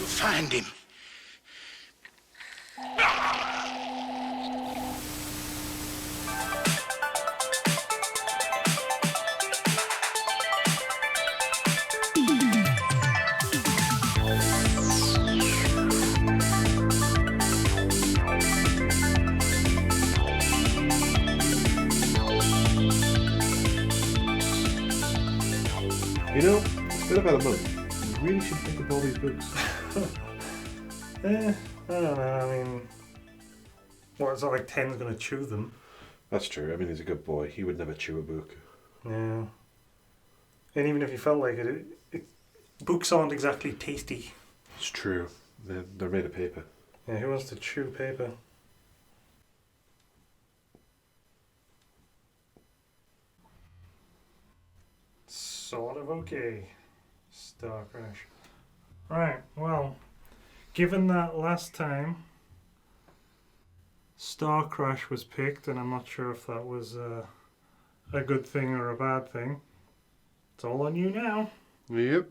Find him. You know, it's been about a month. You really should pick up all these books. I don't know. I mean, what, it's not like Ten's going to chew them. That's true. I mean, he's a good boy. He would never chew a book. Yeah. And even if he felt like it books aren't exactly tasty. It's true. They're made of paper. Yeah, who wants to chew paper? Sort of okay. Star Crash. Right, well, given that last time Star Crash was picked, and I'm not sure if that was a good thing or a bad thing, it's all on you now. Yep.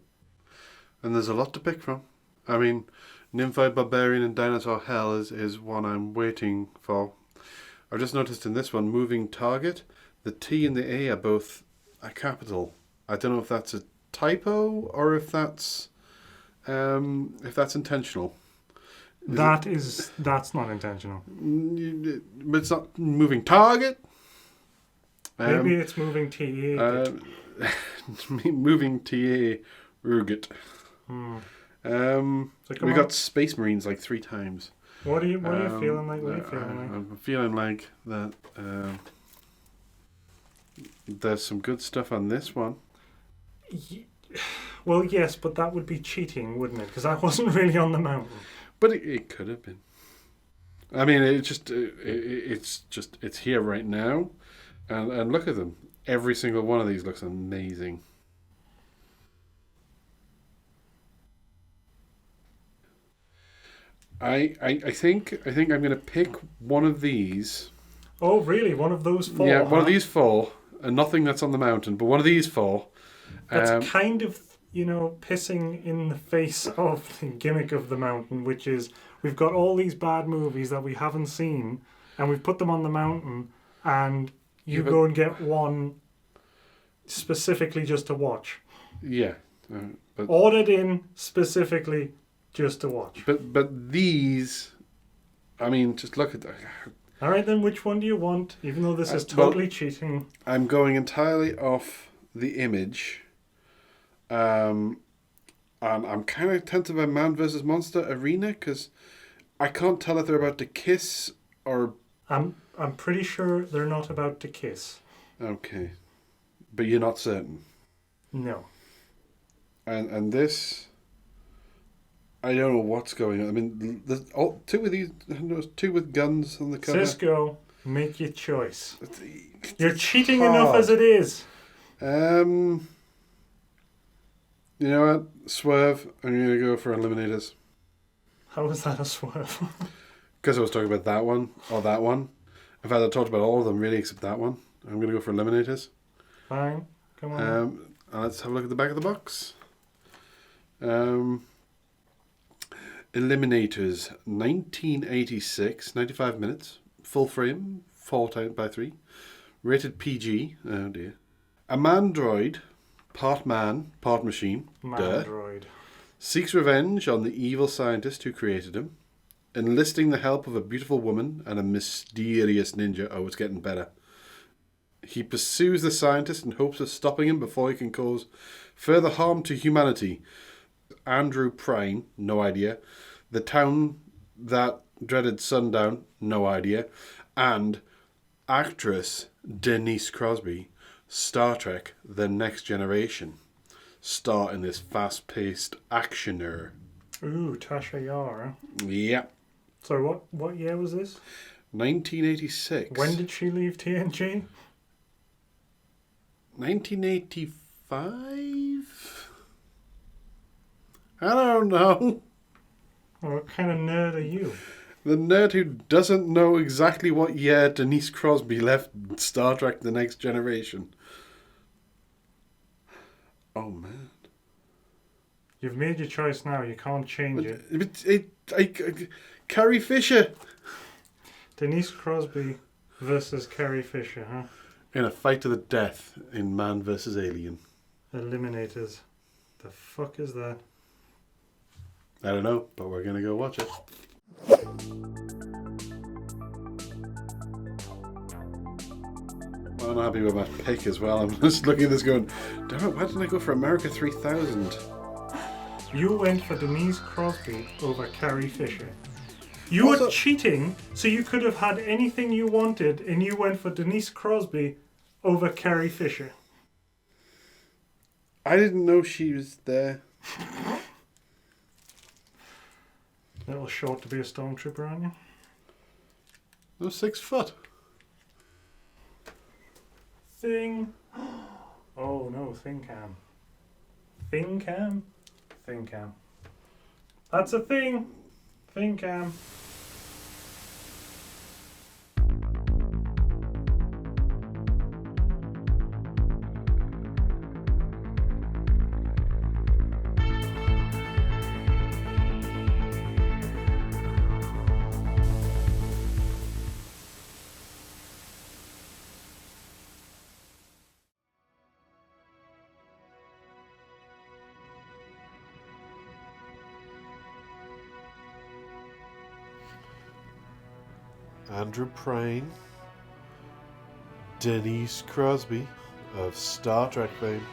And there's a lot to pick from. I mean, Nymphoid Barbarian and Dinosaur Hell is one I'm waiting for. I've just noticed in this one, Moving Target, the T and the A are both a capital. I don't know if that's a typo or if that's intentional. That's not intentional. But it's not Moving Target. Maybe it's Moving TA. Moving TA Ruget. We got Space Marines like 3 times. What are you feeling like? I'm feeling like that. There's some good stuff on this one. Well, yes, but that would be cheating, wouldn't it? Because I wasn't really on the mountain. But it could have been. I mean, it's here right now, and look at them. Every single one of these looks amazing. I think I'm going to pick one of these. Oh, really? One of those 4? Yeah, one of these 4, and nothing that's on the mountain, but one of these 4. That's kind of, pissing in the face of the gimmick of the mountain, which is we've got all these bad movies that we haven't seen, and we've put them on the mountain, and you go and get one specifically just to watch. Yeah. But ordered in specifically just to watch. But these, I mean, just look at that. All right, then, which one do you want? Even though this is totally cheating. I'm going entirely off the image. And I'm kind of tempted by Man vs. Monster Arena because I can't tell if they're about to kiss or... I'm pretty sure they're not about to kiss. Okay. But you're not certain? No. And this... I don't know what's going on. I mean, there's 2 of these... There's 2 with guns on the cover. Cisco, make your choice. You're cheating enough as it is. You know what? Swerve. I'm going to go for Eliminators. How is that a swerve? Because I was talking about that one or that one. In fact, I talked about all of them really except that one. I'm going to go for Eliminators. Fine. Come on. Let's have a look at the back of the box. Eliminators, 1986, 95 minutes, full frame, 4x3, rated PG. Oh dear. A Mandroid, part man, part machine. Mandroid. Seeks revenge on the evil scientist who created him, enlisting the help of a beautiful woman and a mysterious ninja. Oh, it's getting better. He pursues the scientist in hopes of stopping him before he can cause further harm to humanity. Andrew Prine, no idea. The Town That Dreaded Sundown, no idea. And actress Denise Crosby, Star Trek The Next Generation, star in this fast-paced actioner. Ooh, Tasha Yar. Yeah. So what year was this? 1986. When did she leave TNG? 1985? I don't know. What kind of nerd are you? The nerd who doesn't know exactly what year Denise Crosby left Star Trek The Next Generation. Oh, man. You've made your choice now. You can't change it. Carrie Fisher. Denise Crosby versus Carrie Fisher, huh? In a fight to the death in Man vs. Alien. Eliminators. The fuck is that? I don't know, but we're going to go watch it. I'm not happy with my pick as well. I'm just looking at this going, damn it, why didn't I go for America 3000? You went for Denise Crosby over Carrie Fisher. You were cheating, so you could have had anything you wanted, and you went for Denise Crosby over Carrie Fisher. I didn't know she was there. Little short to be a stormtrooper, aren't you? No, 6 foot. Thing. Oh no, thing cam. Thing cam? Thing cam. That's a thing. Thing cam. Andrew Prine, Denise Crosby of Star Trek fame,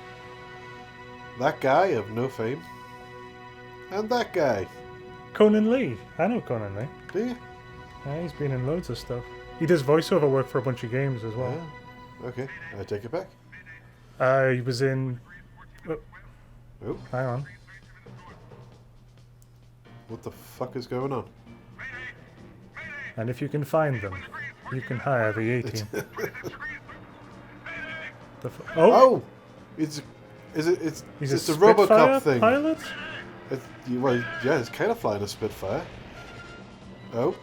that guy of no fame, and that guy. Conan Lee. I know Conan Lee. Do you? Yeah, he's been in loads of stuff. He does voiceover work for a bunch of games as well. Yeah. Okay, I take it back. He was in... Oh, hang on. what the fuck is going on? And if you can find them, you can hire the A-Team. Oh! It's a Spitfire RoboCop thing. pilot? Well, yeah, it's kind of flying a Spitfire. Oh.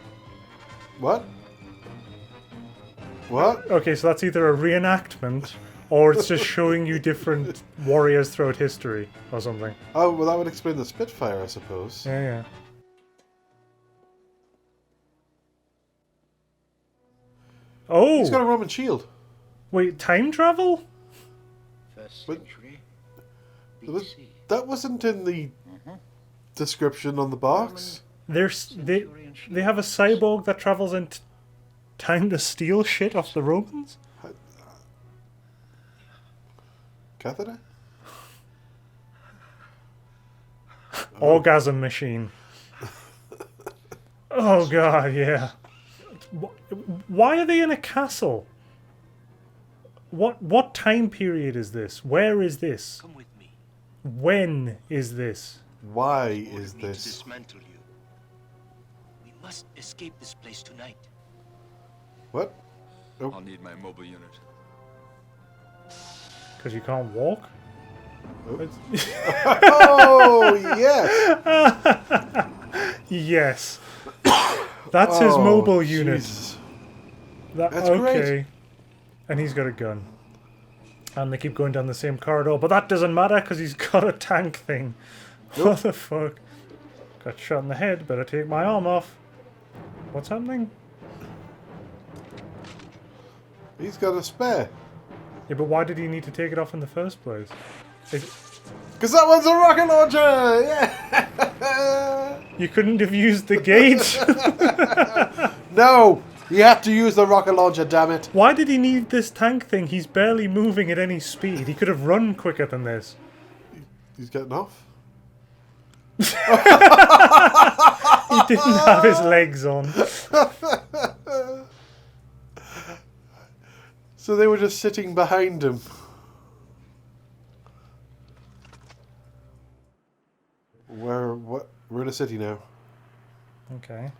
What? What? Okay, so that's either a reenactment, or it's just showing you different warriors throughout history, or something. Oh, well, that would explain the Spitfire, I suppose. Yeah, yeah. Oh! He's got a Roman shield. Wait, time travel? First But- century That BC. wasn't in the description on the box. They have a cyborg that travels in time to steal shit off the Romans? Catheter? Orgasm machine. Oh god, yeah. Why are they in a castle? What time period is this? Where is this? Come with me. When is this? Why We is need to this? dismantle you. We must escape this place tonight. What? I'll need my mobile unit. Because you can't walk? Oh, yes! Yes. That's his mobile unit. Jesus. That's That's great. okay. And he's got a gun. And they keep going down the same corridor, but that doesn't matter because he's got a tank thing. What the fuck? Got shot in the head, better take my arm off. What's happening? He's got a spare. Yeah, but why did he need to take it off in the first place? Because that one's a rocket launcher! Yeah! You couldn't have used the gate? No! You have to use the rocket launcher, damn it! Why did he need this tank thing? He's barely moving at any speed. He could have run quicker than this. He's getting off. He didn't have his legs on. So they were just sitting behind him. We're in a city now. Okay.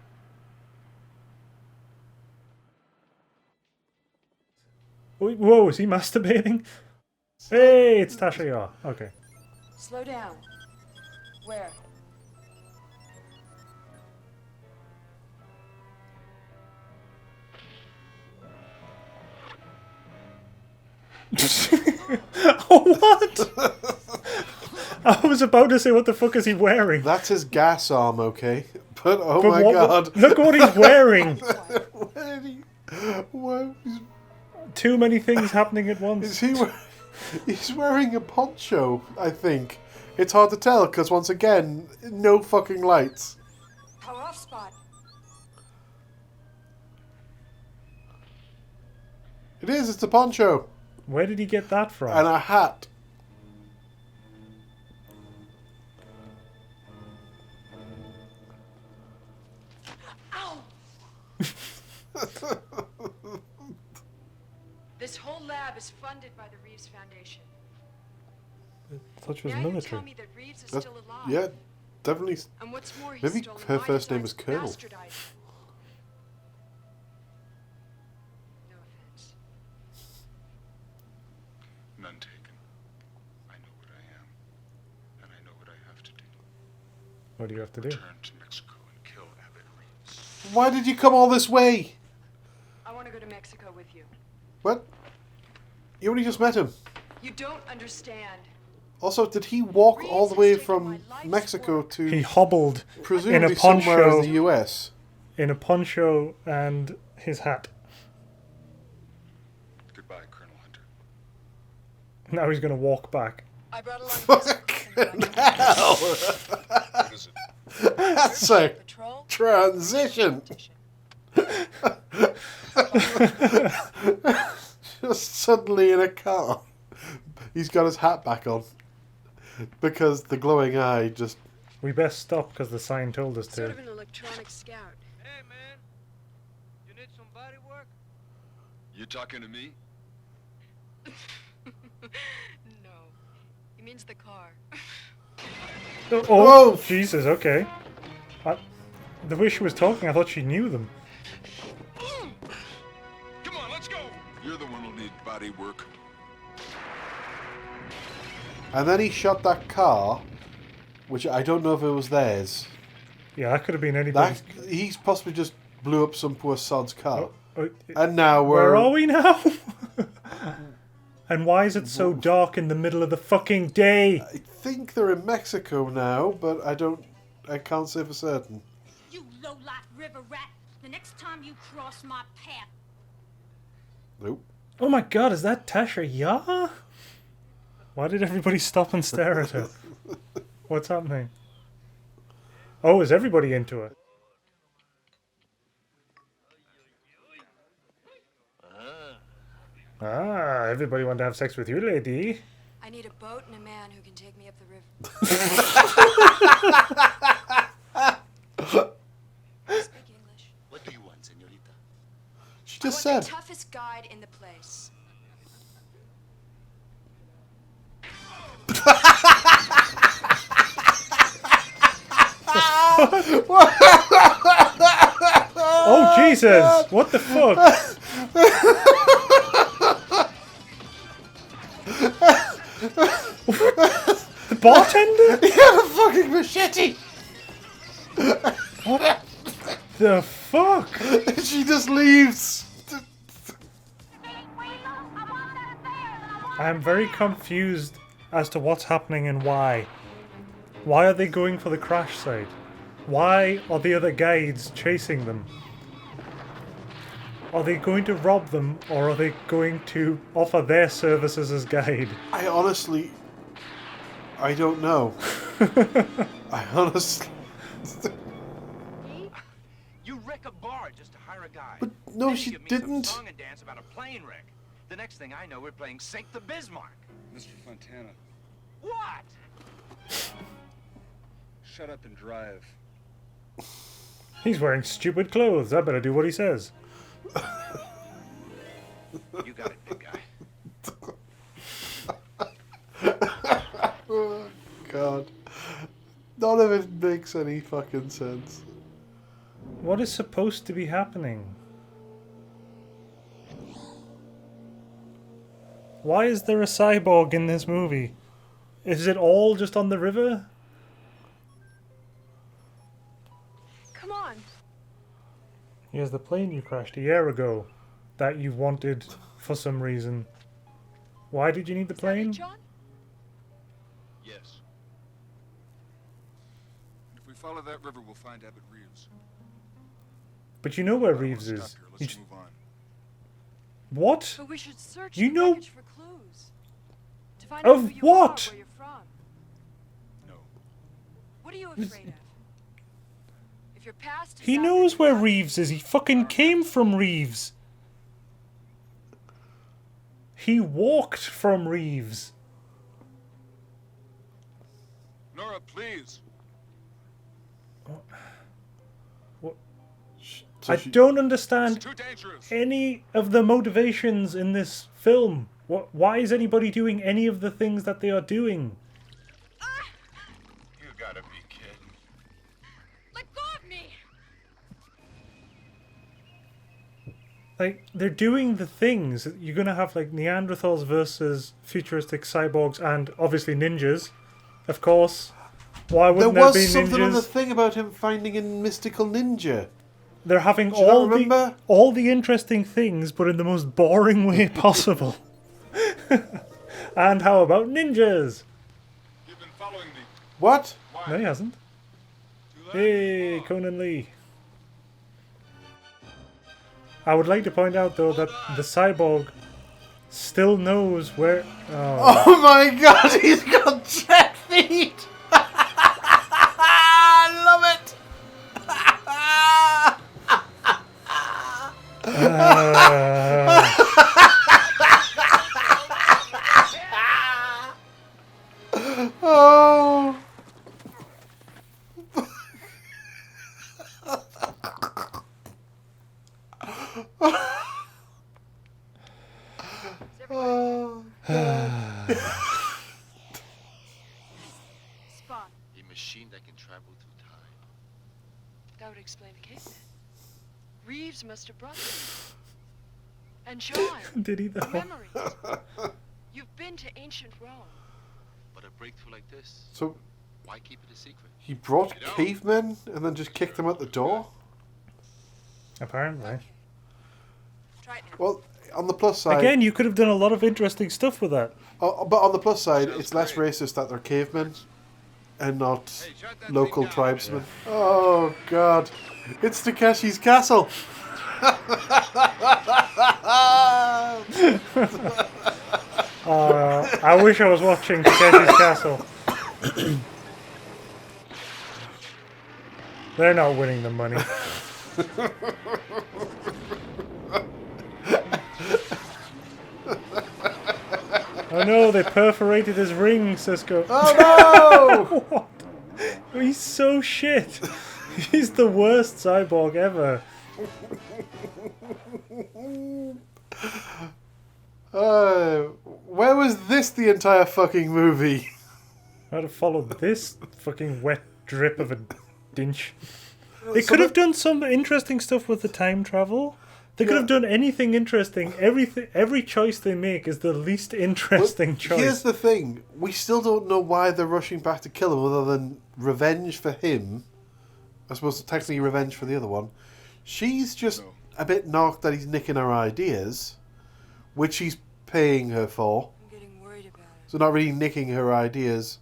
Whoa, is he masturbating? Hey, it's Tasha Yar. Okay. Slow down. Where? What? was about to say, what the fuck is he wearing? That's his gas arm, okay? But oh But my what- god. Look what he's wearing! Where did he... Where Too many things happening at is once. he? He's wearing a poncho, I think. It's hard to tell because once again, no fucking lights. Power off spot. It is. It's a poncho Where did he get that from? and a hat. Ow! This whole lab is funded by the Reeves Foundation. I thought she was Now you tell military. me that Reeves is That's- still alive. Yeah, definitely. And what's more, he's Maybe stolen her my first name designs was Colonel. and bastardized them. No offense. None taken. I know what I am, and I know what I have to do. What do you have to do? Return to Mexico and kill Abbott Reeves. Why did you come all this way? I want to go to Mexico with you. What? You only just met him. You don't understand. Also, did he walk all the way Reeves has taken from my life's Mexico work. to He hobbled presumably in a somewhere in poncho. the US? in a poncho and his hat. Goodbye, Colonel Hunter. Now he's going to walk back. I brought along Fucking hell! What is it? That's a patrol. transition. Just suddenly in a car. He's got his hat back on. Because the glowing eye just... We best stop because the sign told us Sort to. of an electronic scout. Hey, man. You need some body work? You talking to me? No. He means the car. Oh, Whoa! Jesus, okay. The way she was talking, I thought she knew them. Come on, let's go! You're the one who'll need body work. And then he shot that car, which I don't know if it was theirs. Yeah, that could have been anybody's. That he's possibly just blew up some poor sod's car. Oh, And now where are we're... we now? And why is it so dark in the middle of the fucking day? I think they're in Mexico now, but I can't say for certain. You low-life river rat. The next time you cross my path, Nope. Oh my god, is that Tasha Yar? Why did everybody stop and stare at her? What's happening? Oh, is everybody into it? Ah, everybody want to have sex with you, lady. I need a boat and a man who can take me up the river. Speak English. What do you want, señorita? She I just want said. the toughest guide in the place. Oh, Jesus! What the fuck? The bartender? He had a fucking machete! The fuck? She just leaves. I am very confused as to what's happening and why. Why are they going for the crash site? Why are the other guides chasing them? Are they going to rob them, or are they going to offer their services as guide? I honestly... I don't know. I honestly... You wreck a bar just to hire a guy. But no, Then you she give me some didn't. song and dance about a plane wreck. The next thing I know, we're playing Sink the Bismarck. Mr. Fontana, What? shut up and drive. He's wearing stupid clothes. I better do what he says. You got it, big guy. Oh, God. None of it makes any fucking sense. What is supposed to be happening? Why is there a cyborg in this movie? Is it all just on the river? Come on. Here's the plane you crashed a year ago that you wanted for some reason. Why did you need the Is that it, plane? John? Yes. we follow that river, we'll find Abbott Reeves. But you know where I don't wanna Reeves stop is. here. You Let's just- move on. What? But we should search You the know- wreckage for clues. To find Of out who you what? are, where you're from. No. What are you afraid of? If your past is He either knows where enough- Reeves is. He fucking came from Reeves. He walked from Reeves. Nora, please. So I she- don't It's understand too dangerous. any of the motivations in this film. Why is anybody doing any of the things that they are doing? You gotta be kidding. Let go of me! Like, they're doing the things. You're gonna have, like, Neanderthals versus futuristic cyborgs and, obviously, ninjas. Of course. Why There wouldn't there, was be something on the ninjas? thing about him finding a mystical ninja. They're having Do you not all remember? the interesting things, but in the most boring way possible. And how about ninjas? You've been following me. What? Why? No, he hasn't. Too late? Hey, Oh. Conan Lee. I would like to point out, though, that the cyborg still knows where... Oh. Oh my god, he's got jet feet! I love it! Oh. Oh. Spot. A machine that can travel through time. That would explain the caveman. Reeves must have brought them. And John, Did he, though? memories. You've been to ancient Rome. But a breakthrough like this, So why keep it a secret? he brought cavemen and then just kicked them out the door? Apparently. Try it now. Well, on the plus side... Again, you could have done a lot of interesting stuff with that. But on the plus side, it's less racist that they're cavemen and not Hey, shut that local thing down. tribesmen. Oh god, it's Takeshi's castle. I wish I was watching Takeshi's Castle. They're not winning the money. Oh no, they perforated his ring, Cisco. Oh no! What? He's so shit. He's the worst cyborg ever. Where was this the entire fucking movie? I'd have followed this fucking wet drip of a dinch. They So could have that- done some interesting stuff with the time travel. They could Yeah. have done anything interesting. Every choice they make is the least interesting choice. Here's the thing: we still don't know why they're rushing back to kill him, other than revenge for him. I suppose technically revenge for the other one. She's just No. a bit knocked that he's nicking her ideas, which he's paying her for. I'm getting worried about it. So not really nicking her ideas,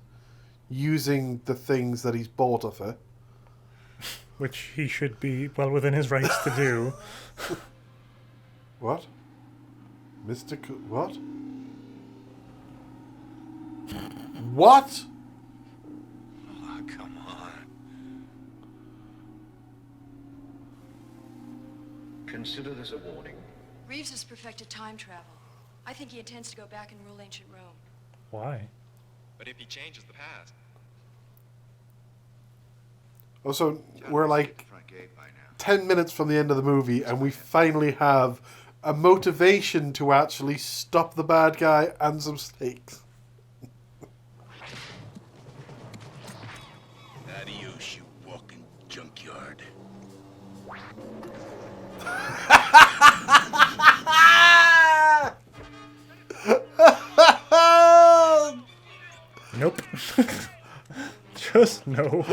using the things that he's bought of her. Which he should be well within his rights to do. What? Mystical... What? What? Oh, come on. Consider this a warning. Reeves has perfected time travel. I think he intends to go back and rule ancient Rome. Why? But if he changes the past, Also, we're like Front gate by now. 10 minutes from the end of the movie, and we finally have a motivation to actually stop the bad guy and some stakes. Adios, you walking junkyard. Nope. Just no.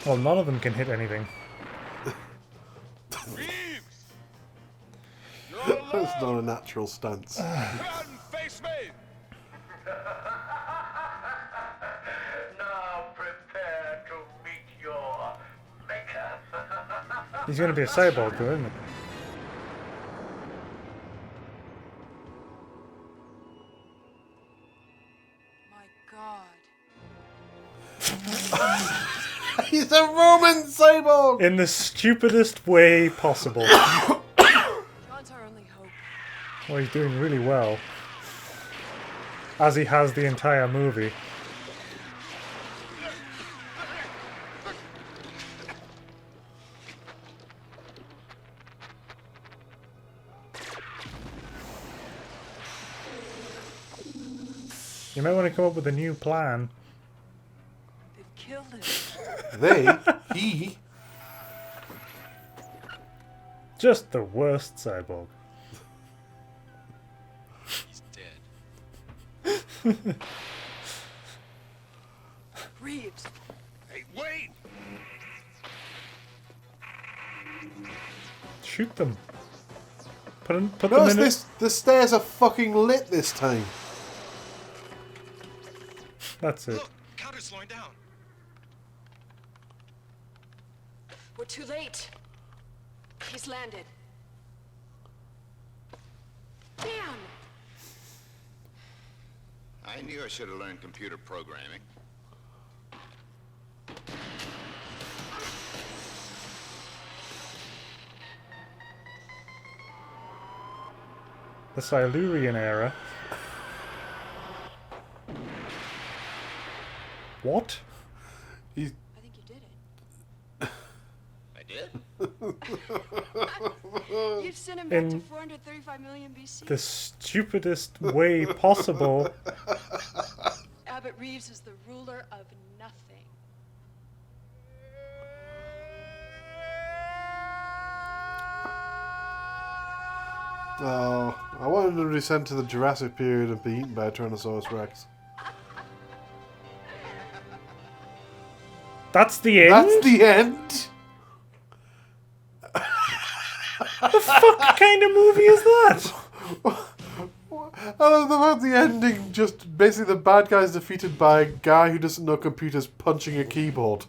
Well, none of them can hit anything. Reeves! You're That's alone! not a natural stance. Come out and face me! Now prepare to meet your maker. He's going to be a cyborg, though, isn't he? My God. He's a Roman cyborg! In the stupidest way possible. John's our only hope. Well, he's doing really well. As he has the entire movie. You might want to come up with a new plan. They've killed him. He. Just the worst cyborg. He's dead. Reeves. Hey, wait! Shoot them. Put them Notice in a... this, the stairs are fucking lit this time. That's it. Look, counter's slowing down. We're too late. He's landed. Damn! I knew I should have learned computer programming. The Silurian era. What? I think you did it. I did? You've sent him back to In 435 million BC. the stupidest way possible. Abbott Reeves is the ruler of nothing. Oh, I wanted to be sent to the Jurassic period and be eaten by a Tyrannosaurus Rex. That's the end? That's the end? What kind of movie is that? I love about the ending, just basically the bad guy's defeated by a guy who doesn't know computers punching a keyboard.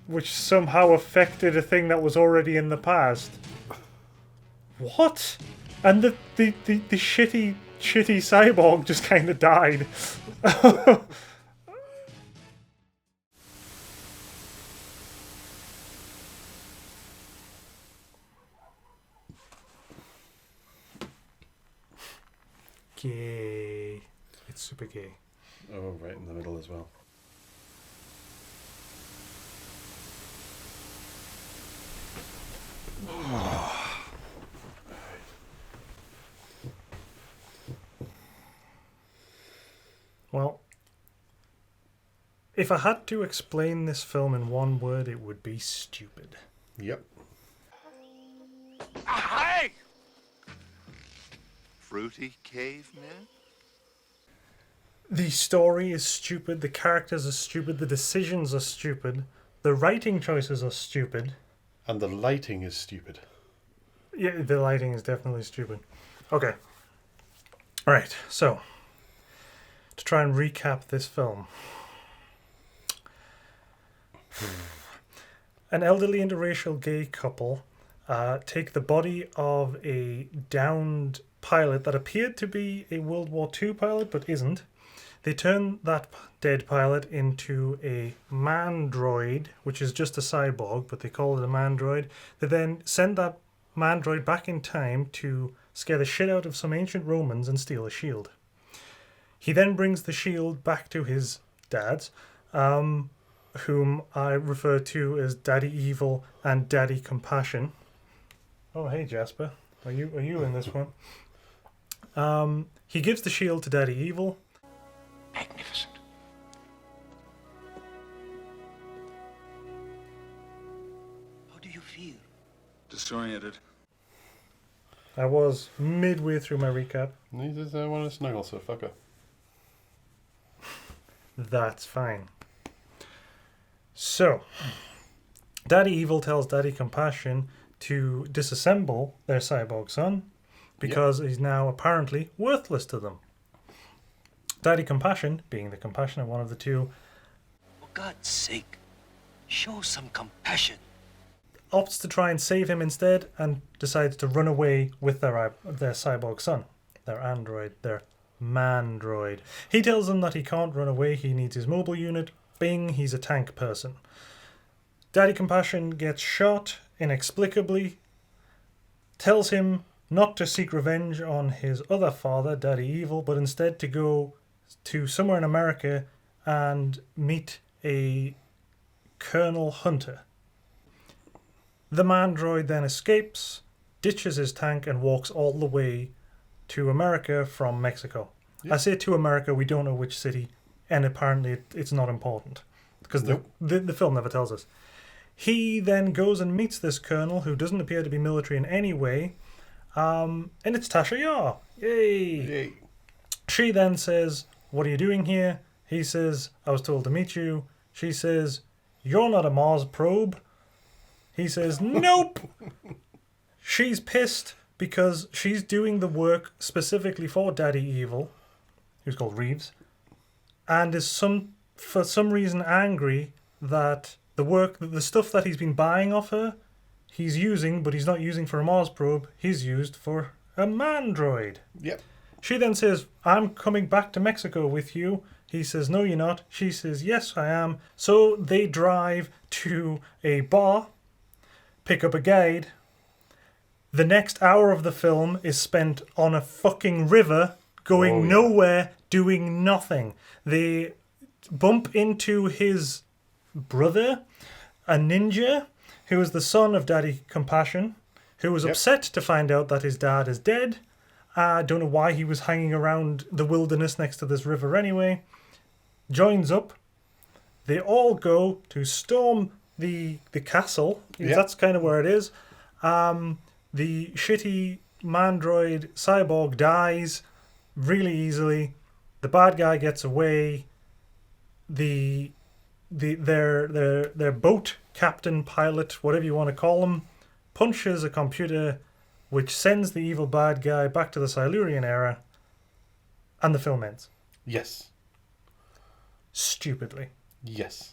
Which somehow affected a thing that was already in the past. What? And the shitty cyborg just kind of died. Gay. It's super gay. Oh, right in the middle as well. Well, if I had to explain this film in one word, it would be stupid. Yep. Hey! Fruity caveman? The story is stupid, the characters are stupid, the decisions are stupid, the writing choices are stupid. And the lighting is stupid. Yeah, the lighting is definitely stupid. Okay. Alright, so, to try and recap this film. An elderly interracial gay couple take the body of a downed pilot that appeared to be a World War II pilot but isn't. They turn that dead pilot into a Mandroid, which is just a cyborg, but they call it a Mandroid. They then send that Mandroid back in time to scare the shit out of some ancient Romans and steal a shield. He then brings the shield back to his dads, whom I refer to as Daddy Evil and Daddy Compassion. Oh, hey Jasper, are you in this one? He gives the shield to Daddy Evil. Magnificent. How do you feel? Disoriented. I was midway through my recap. He says I want to snuggle, so fuck her. That's fine. So, Daddy Evil tells Daddy Compassion to disassemble their cyborg son because he's now apparently worthless to them. Daddy Compassion, being the compassionate one of the two, For God's sake, show some compassion. opts to try and save him instead and decides to run away with their cyborg son, their android, their Mandroid. He tells them that he can't run away, he needs his mobile unit. Bing, he's a tank person. Daddy Compassion gets shot inexplicably, tells him not to seek revenge on his other father, Daddy Evil, but instead to go to somewhere in America and meet a Colonel Hunter. The Mandroid then escapes, ditches his tank, and walks all the way to America from Mexico. Yeah. I say to America, we don't know which city, and apparently it's not important, because the film never tells us. He then goes and meets this colonel, who doesn't appear to be military in any way, and it's Tasha Yar. Yay! Yay. She then says, "What are you doing here?" He says, "I was told to meet you." She says, "You're not a Mars probe." He says, "Nope." She's pissed because she's doing the work specifically for Daddy Evil, who's called Reeves, and is for some reason angry that the stuff that he's been buying off her, he's using, but he's not using for a Mars probe, he's used for a Mandroid. Yep. She then says, "I'm coming back to Mexico with you." He says, "No, you're not." She says, "Yes, I am." So they drive to a bar, pick up a guide. The next hour of the film is spent on a fucking river, going nowhere, doing nothing. They bump into his brother, a ninja, who is the son of Daddy Compassion, who was upset to find out that his dad is dead. I don't know why he was hanging around the wilderness next to this river anyway. Joins up. They all go to storm the castle. That's kind of where it is. The shitty Mandroid cyborg dies really easily. The bad guy gets away. Their boat captain, pilot, whatever you want to call him, punches a computer, which sends the evil bad guy back to the Silurian era, and the film ends. Yes. Stupidly. Yes.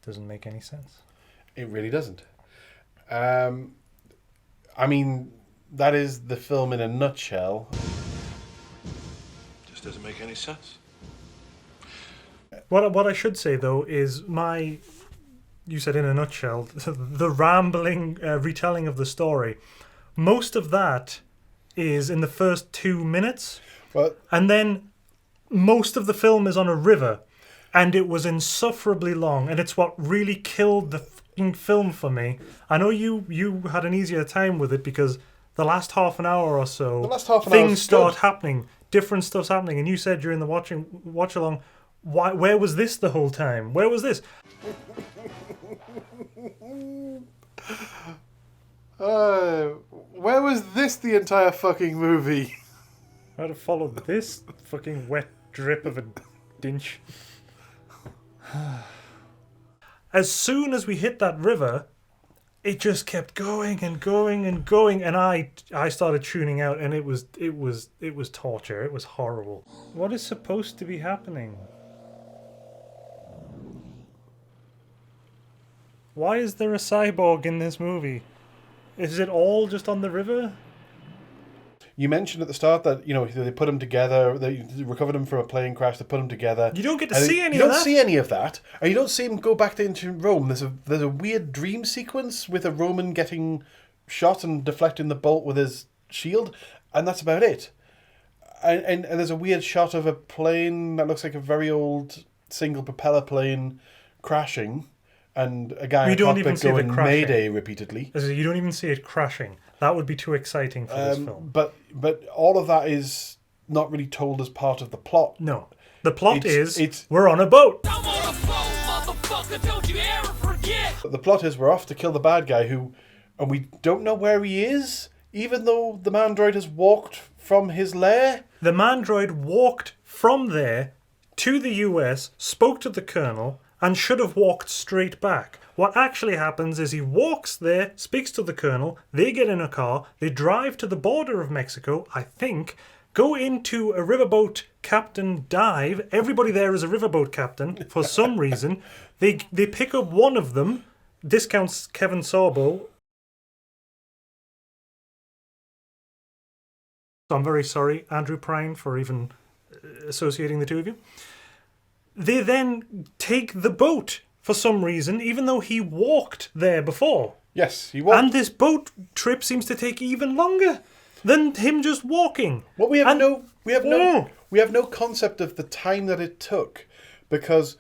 Doesn't make any sense. It really doesn't. I mean, that is the film in a nutshell. Just doesn't make any sense. What I should say, though, is you said in a nutshell, the rambling retelling of the story, most of that is in the first 2 minutes. Well, And then most of the film is on a river. And it was insufferably long. And it's what really killed the fucking film for me. I know you had an easier time with it because the last half an hour or so, The last half an hour things was start good. happening. Different stuff's happening. And you said during the watch along, where was this the whole time? Where was this? Where was this the entire fucking movie? I'd have followed this fucking wet drip of a dinch. As soon as we hit that river, it just kept going and going and going, and I started tuning out, and it was torture. It was horrible. What is supposed to be happening? Why is there a cyborg in this movie? Is it all just on the river? You mentioned at the start that, they put them together, they recovered them from a plane crash, they put them together. You don't get to And see any you of don't that. see any of that. And you don't see them go back to ancient Rome. There's a weird dream sequence with a Roman getting shot and deflecting the bolt with his shield, and that's about it. And there's a weird shot of a plane that looks like a very old single propeller plane crashing, and a guy You in a don't even cockpit see the going crashing. Mayday repeatedly. You don't even see it crashing. That would be too exciting for this film. But all of that is not really told as part of the plot. No. The plot It's- is we're on a boat. The plot is we're off to kill the bad guy and we don't know where he is, even though the Mandroid has walked from his lair. The Mandroid walked from there to the US, spoke to the Colonel, and should have walked straight back. What actually happens is he walks there, speaks to the Colonel, they get in a car, they drive to the border of Mexico, I think, go into a riverboat captain dive. Everybody there is a riverboat captain for some reason. They pick up one of them, discounts Kevin Sorbo. So I'm very sorry, Andrew Prine, for even associating the two of you. They then take the boat for some reason, even though he walked there before. Yes, he walked. And this boat trip seems to take even longer than him just walking. Well, we have no Oh. concept of the time that it took, because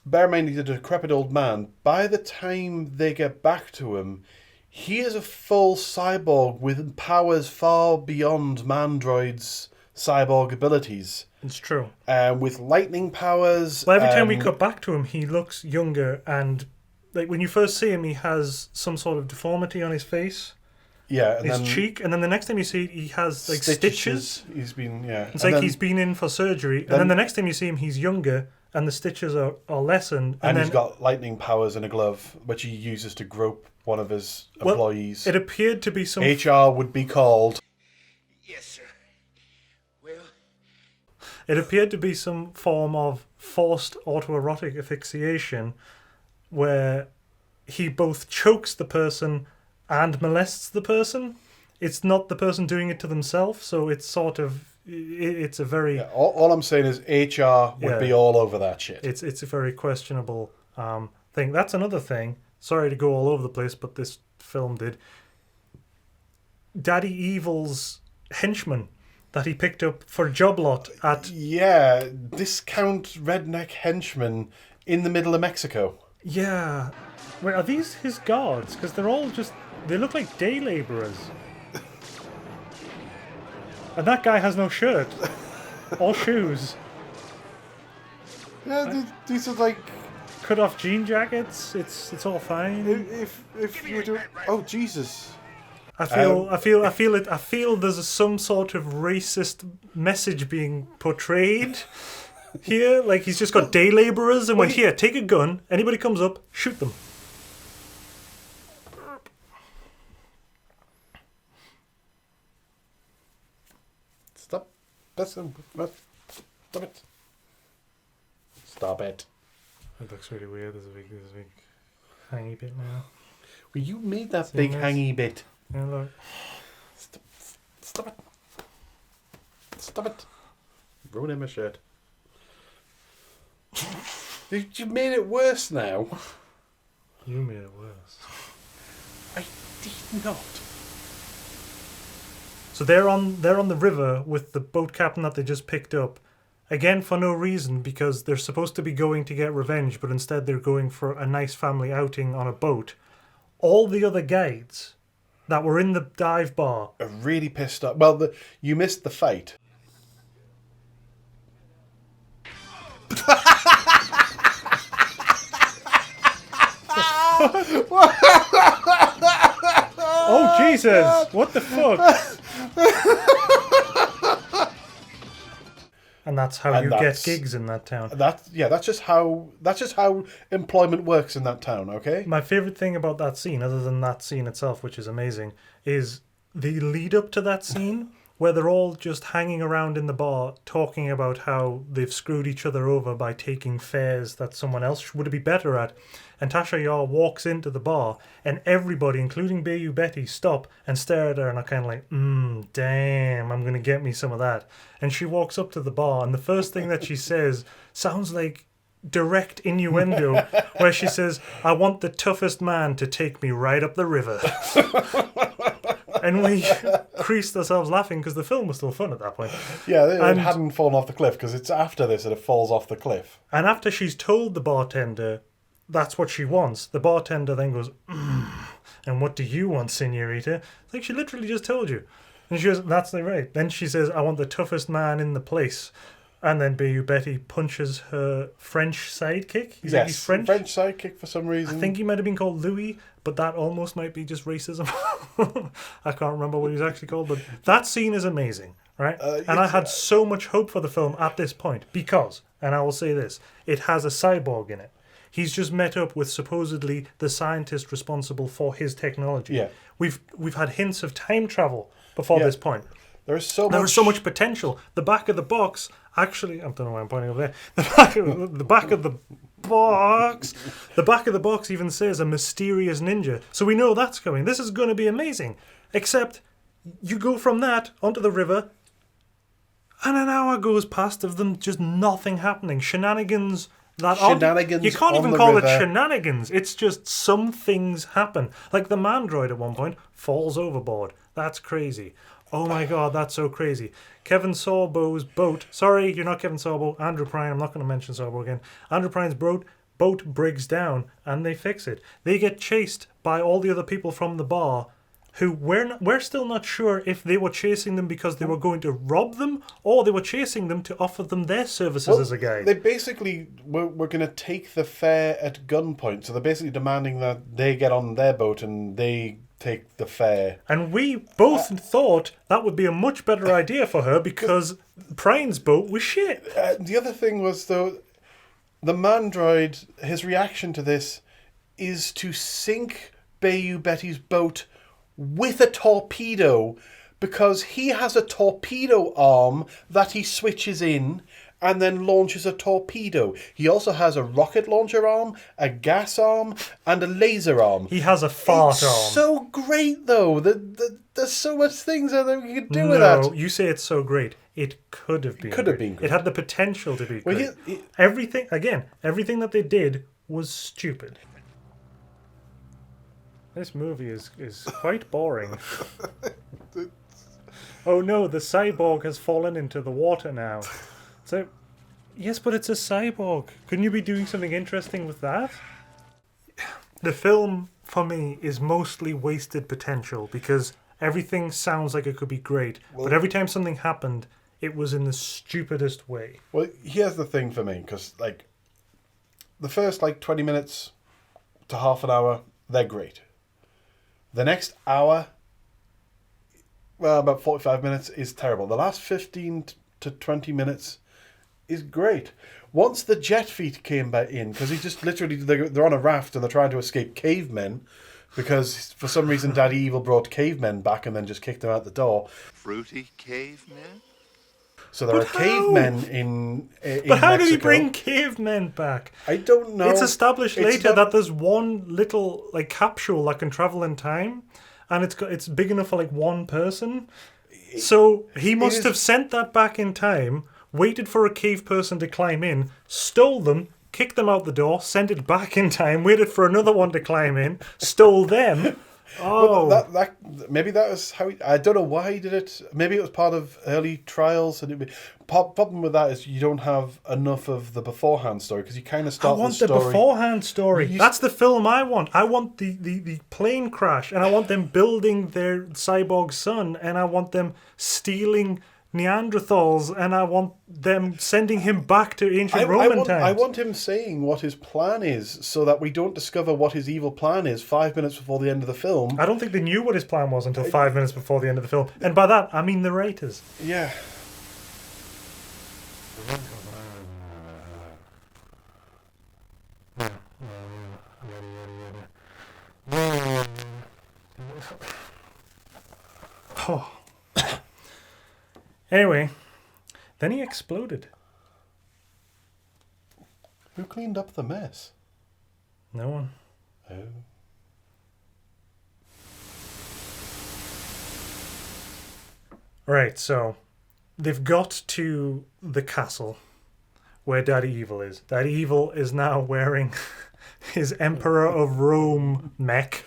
bear in mind he's a decrepit old man. By the time they get back to him, he is a full cyborg with powers far beyond Mandroid's cyborg abilities. It's true. With lightning powers. Well, every time we cut back to him, he looks younger, and like when you first see him, he has some sort of deformity on his face, and his then cheek, and then the next time you see it, he has like stitches. He's been It's like he's been in for surgery, and then the next time you see him, he's younger, and the stitches are lessened. And then, he's got lightning powers in a glove, which he uses to grope one of his employees. It appeared to be some. HR would be called. Yes, sir. Well, It appeared to be some form of forced autoerotic asphyxiation, where he both chokes the person and molests the person. It's not the person doing it to themselves, so it's sort of it's a very Yeah, all I'm saying is HR would be all over that shit. it's a very questionable thing. That's another thing. Sorry to go all over the place, but this film did. Daddy Evil's henchman that he picked up for a job lot at discount redneck henchman in the middle of Mexico. Yeah. Wait, are these his guards? Because they're all just... They look like day labourers. And that guy has no shirt. Or shoes. Yeah, these are like... Cut off jean jackets. It's all fine. If you do... Oh, Jesus. I feel there's some sort of racist message being portrayed here. Like he's just got day labourers and went, here, take a gun. Anybody comes up, shoot them. Stop. Stop it. Stop it. It looks really weird. There's a big hangy bit now. Well, you made that big hangy bit. Yeah, look. Stop it. Stop it. Ruining my shirt. You made it worse now. You made it worse. I did not. So they're on the river with the boat captain that they just picked up. Again, for no reason, because they're supposed to be going to get revenge, but instead they're going for a nice family outing on a boat. All the other guides that were in the dive bar are really pissed off. Well, you missed the fight. Oh Jesus! What the fuck? And that's how you get gigs in that town. That's just how employment works in that town, okay? My favourite thing about that scene, other than that scene itself, which is amazing, is the lead up to that scene where they're all just hanging around in the bar talking about how they've screwed each other over by taking fares that someone else would be better at. And Tasha Yar walks into the bar and everybody, including Bayou Betty, stop and stare at her and are kind of like, damn, I'm going to get me some of that. And she walks up to the bar and the first thing that she says sounds like direct innuendo where she says, I want the toughest man to take me right up the river. And we creased ourselves laughing because the film was still fun at that point. Yeah, it hadn't fallen off the cliff because it's after this that it falls off the cliff. And after she's told the bartender that's what she wants, the bartender then goes, and what do you want, senorita? It's like she literally just told you. And she goes, that's not right. Then she says, I want the toughest man in the place. And then Bayou Betty punches her French sidekick. He's French sidekick for some reason. I think he might have been called Louis, but that almost might be just racism. I can't remember what he's actually called, but that scene is amazing. right? And I had so much hope for the film at this point because, and I will say this, it has a cyborg in it. He's just met up with supposedly the scientist responsible for his technology. Yeah. We've had hints of time travel before this point. There was so much potential. The back of the box, actually, I don't know why I'm pointing over there. The back of the box, the back of the box even says a mysterious ninja. So we know that's coming. This is going to be amazing. Except you go from that onto the river, and an hour goes past of them just nothing happening. Shenanigans. You can't even call it shenanigans. It's just some things happen. Like the Mandroid at one point falls overboard. That's crazy. Oh my god, that's so crazy. Kevin Sorbo's boat. Sorry, you're not Kevin Sorbo. Andrew Prine. I'm not going to mention Sorbo again. Andrew Prine's boat breaks down and they fix it. They get chased by all the other people from the bar who we're still not sure if they were chasing them because they were going to rob them or they were chasing them to offer them their services as a guide. They basically were going to take the fare at gunpoint. So they're basically demanding that they get on their boat and they take the fare. And we both thought that would be a much better idea for her because Prine's boat was shit. The other thing was, though, the Mandroid, his reaction to this is to sink Bayou Betty's boat with a torpedo because he has a torpedo arm that he switches in and then launches a torpedo. He also has a rocket launcher arm, a gas arm, and a laser arm. He has a fart arm. It's so great, though. There's so much things that we could do with that. No, you say it's so great. It could have been. Could have been. It had the potential to be great. Well, Everything that they did was stupid. This movie is quite boring. Oh no, the cyborg has fallen into the water now. So, yes, but it's a cyborg. Couldn't you be doing something interesting with that? The film, for me, is mostly wasted potential because everything sounds like it could be great, but every time something happened, it was in the stupidest way. Well, here's the thing for me, because, like, the first, 20 minutes to half an hour, they're great. The next hour, well, about 45 minutes, is terrible. The last 15 to 20 minutes is great. Once the jet feet came back in, because he just literally, they're on a raft and they're trying to escape cavemen, because for some reason Daddy Evil brought cavemen back and then just kicked them out the door. Fruity cavemen? So there are cavemen in But how Mexico. did he bring cavemen back? I don't know. It's established later that there's one little capsule that can travel in time, and it's big enough for one person. So he must have sent that back in time, waited for a cave person to climb in, stole them, kicked them out the door, sent it back in time, waited for another one to climb in, stole them. Oh, well, maybe that was how I don't know why he did it. Maybe it was part of early trials. And problem with that is you don't have enough of the beforehand story because you kind of start. I want the beforehand story. That's the film I want. I want the plane crash, and I want them building their cyborg son, and I want them stealing Neanderthals, and I want them sending him back to ancient Roman times. I want him saying what his plan is so that we don't discover what his evil plan is 5 minutes before the end of the film. I don't think they knew what his plan was until 5 minutes before the end of the film. And by that, I mean the writers. Yeah. Oh. Anyway, then he exploded. Who cleaned up the mess? No one. Oh. Right, so they've got to the castle where Daddy Evil is. Daddy Evil is now wearing his Emperor of Rome mech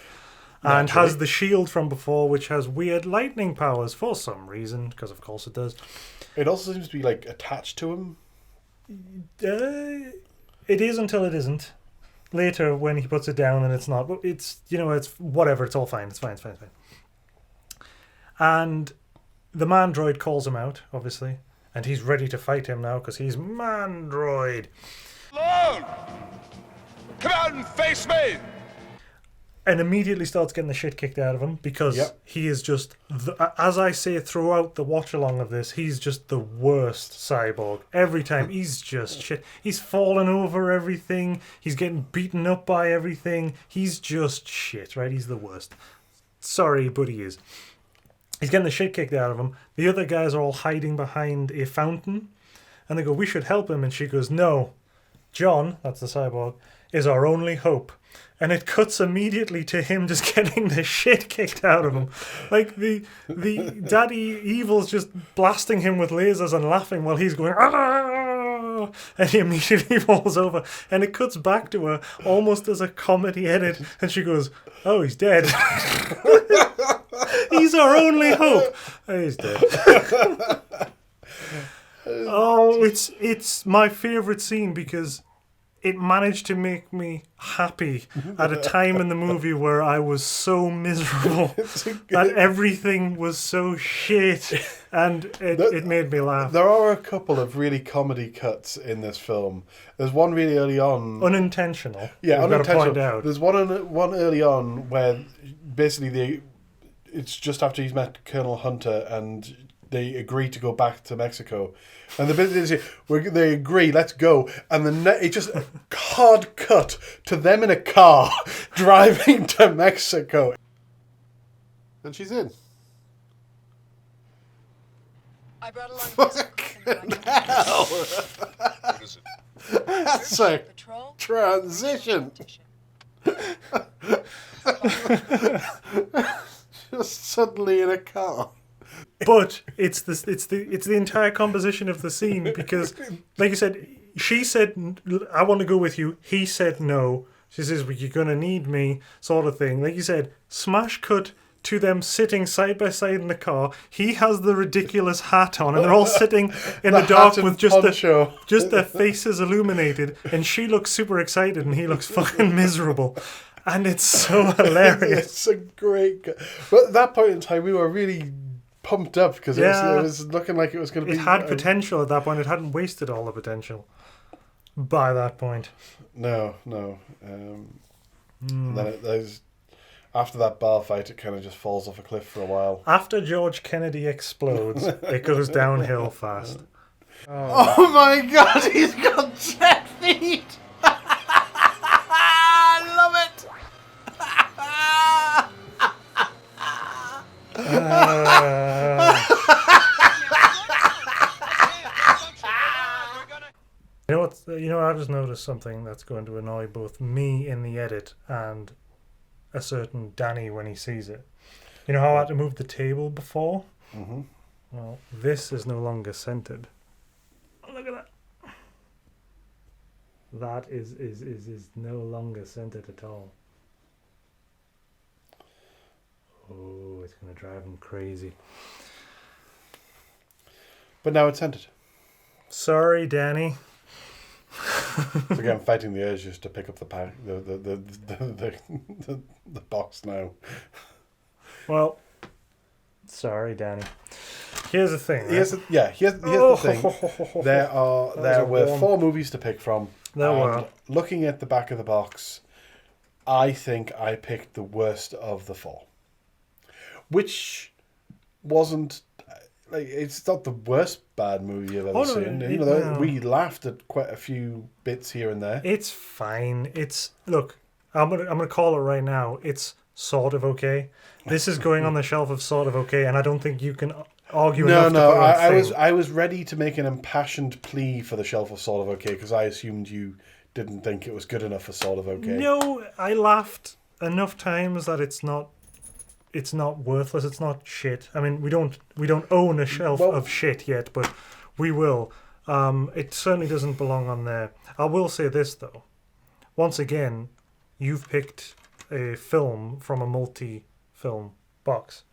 and has the shield from before, which has weird lightning powers for some reason, because of course it does. It also seems to be attached to him. It is until it isn't. Later, when he puts it down, and it's not. It's it's whatever. It's all fine. It's fine. It's fine. It's fine. And the Mandroid calls him out, obviously, and he's ready to fight him now because he's Mandroid. Alone! Come out and face me! and immediately starts getting the shit kicked out of him because Yep. he is just, as I say throughout the watch along of this, he's just the worst cyborg. Every time, he's just shit. He's falling over everything. He's getting beaten up by everything. He's just shit, right? He's the worst. Sorry, but he is. He's getting the shit kicked out of him. The other guys are all hiding behind a fountain. And they go, we should help him. And she goes, no. John, that's the cyborg, is our only hope. And it cuts immediately to him just getting the shit kicked out of him. Like the Daddy Evil's just blasting him with lasers and laughing while he's going, ah! And he immediately falls over. And it cuts back to her almost as a comedy edit. And she goes, oh, he's dead. He's our only hope. Oh, he's dead. Oh, it's my favourite scene because it managed to make me happy at a time in the movie where I was so miserable that everything was so shit, and it made me laugh. There are a couple of really comedy cuts in this film. There's one really early on. Unintentional. Yeah, We've got to unintentional. point out. There's one early on where basically it's just after he's met Colonel Hunter and they agree to go back to Mexico. And the bit is they agree, let's go. And then it just hard cut to them in a car driving to Mexico. And she's in. I brought along hell. What is it? That's a Patrol. transition. Just suddenly in a car. But it's the entire composition of the scene because, like you said, she said, I want to go with you. He said no. She says, well, you're going to need me, sort of thing. Like you said, smash cut to them sitting side by side in the car. He has the ridiculous hat on and they're all sitting in the dark with just their faces illuminated. And she looks super excited and he looks fucking miserable. And it's so hilarious. It's a great... But at that point in time, we were really pumped up because it was looking like it was going to be... It had potential at that point. It hadn't wasted all the potential by that point. No. And then there's... After that bar fight, it kind of just falls off a cliff for a while. After George Kennedy explodes, it goes downhill fast. Oh my god, he's got 10 feet! I love it! You know, I've just noticed something that's going to annoy both me in the edit and a certain Danny when he sees it. You know how I had to move the table before? Mm-hmm. Well, this is no longer centered. Oh, look at that. That is no longer centered at all. Oh, it's going to drive him crazy. But now it's centered. Sorry, Danny. So again, fighting the urge just to pick up the box now. Well, sorry, Danny. Here's the thing. Right? Here's the thing. There were 4 movies to pick from. There were. Looking at the back of the box, I think I picked the worst of the 4. Which wasn't... Like, it's not the worst bad movie I've ever seen. We laughed at quite a few bits here and there. It's fine. Look, I'm gonna call it right now. It's sort of okay. This is going on the shelf of sort of okay, and I don't think you can argue enough. I was ready to make an impassioned plea for the shelf of sort of okay because I assumed you didn't think it was good enough for sort of okay. No, I laughed enough times that it's not worthless. It's not shit. I mean, we don't own a shelf of shit yet, but we will. It certainly doesn't belong on there. I will say this though. Once again, you've picked a film from a multi-film box,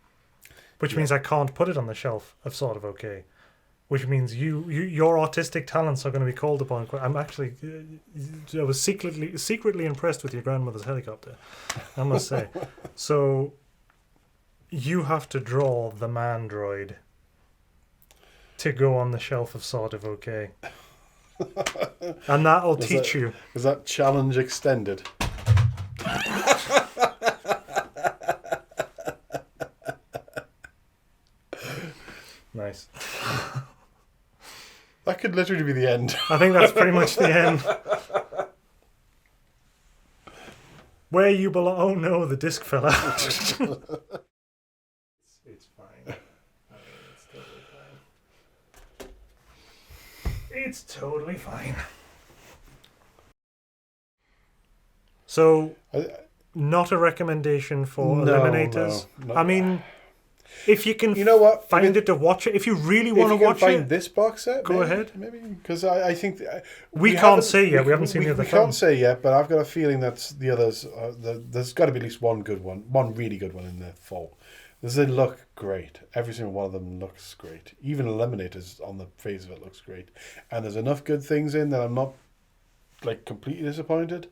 which means I can't put it on the shelf of sort of okay. Which means your artistic talents are going to be called upon. I'm actually, I was secretly impressed with your grandmother's helicopter, I must say. So you have to draw the Mandroid to go on the shelf of sort of okay. And that'll teach you. Is that challenge extended? That could literally be the end. I think that's pretty much the end. Where you belong. Oh no, the disc fell out. It's fine. I mean, it's totally fine. It's totally fine. So, not a recommendation for Eliminators. No. I mean, if you can You know what? find it to watch it, if you really want to if you can watch find it, this box set, go ahead. Maybe because I think we can't say yet. We haven't seen the other We films. can't say yet, but I've got a feeling that the others. There's got to be at least one good one, one really good one in the fall. They look great. Every single one of them looks great. Even Eliminators on the face of it looks great, and there's enough good things in that I'm not like completely disappointed.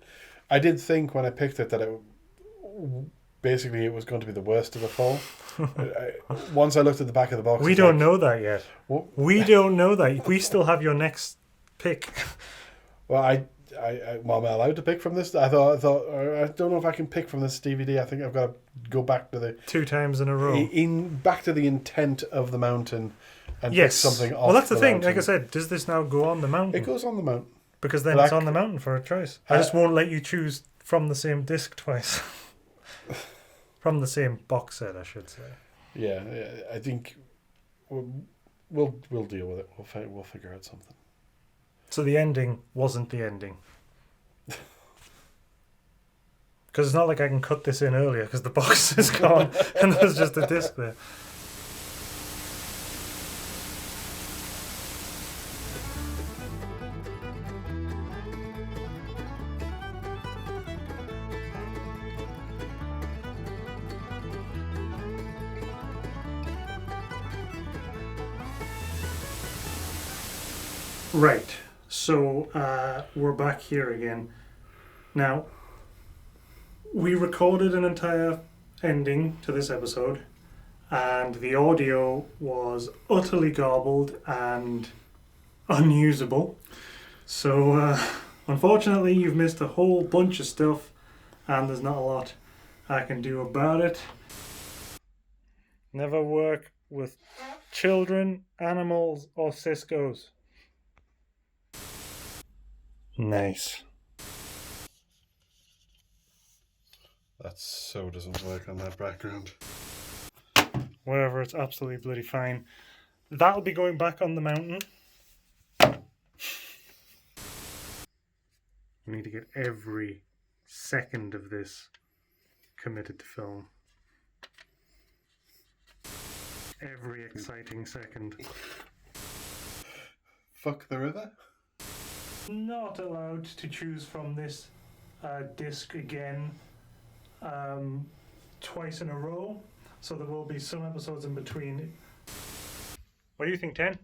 I did think when I picked it that it was going to be the worst of the fall. Once I looked at the back of the box, We don't know that yet. What? We don't know that. We still have your next pick. Well, am I allowed to pick from this? I thought I don't know if I can pick from this DVD. I think I've got to go back to the 2 times in a row. back to the intent of the mountain and Yes. pick something off. Well, that's the thing. mountain. Like I said, does this now go on the mountain? It goes on the mountain. Because then But it's on the mountain for a choice. I just won't let you choose from the same disc twice. From the same box set, I should say. Yeah, I think we'll deal with it. We'll figure out something. So the ending wasn't the ending. Because it's not like I can cut this in earlier because the box is gone and there's just a disc there. Right, so we're back here again. Now, we recorded an entire ending to this episode, and the audio was utterly garbled and unusable. So, unfortunately, you've missed a whole bunch of stuff, and there's not a lot I can do about it. Never work with children, animals, or Cisco's. Nice. That so doesn't work on that background. Whatever, it's absolutely bloody fine. That'll be going back on the mountain. We need to get every second of this committed to film. Every exciting second. Fuck the river? Not allowed to choose from this disc again twice in a row, so there will be some episodes in between. What do you think, 10?